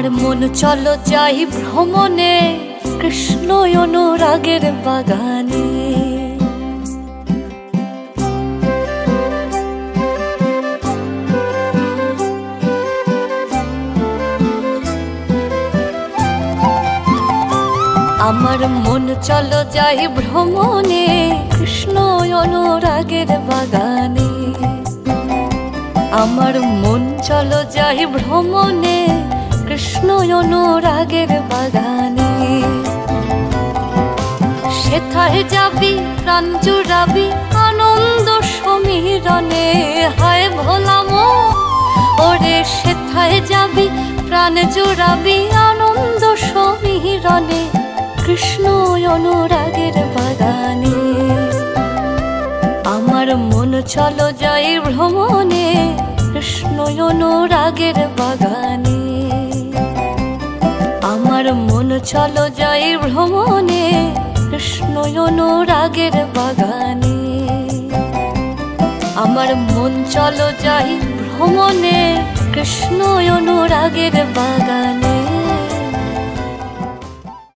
আমার মন চলো যাই ভ্রমণে কৃষ্ণ অনুরাগের বাগানে। আমার মন চলো যাই ভ্রমণে কৃষ্ণ অনুরাগের বাগানে। আমার মন চলো যাই ভ্রমণে কৃষ্ণ অনুরাগের বাগানে। সেথায় যাবি প্রাণ জুড়াবি আনন্দ সমীরণে। হায় ভোলাম ওরে সেথায় যাবি প্রাণ জুড়াবি আনন্দ সমীরণে কৃষ্ণ অনুরাগের বাগানে। আমার মন চলো যাই ভ্রমণে কৃষ্ণ অনুরাগের বাগানে। আমার মন চলো যাই ভ্রমণে কৃষ্ণ অনুরাগের বাগানে। আমার মন চলো যাই ভ্রমণে কৃষ্ণ অনুরাগের বাগানে।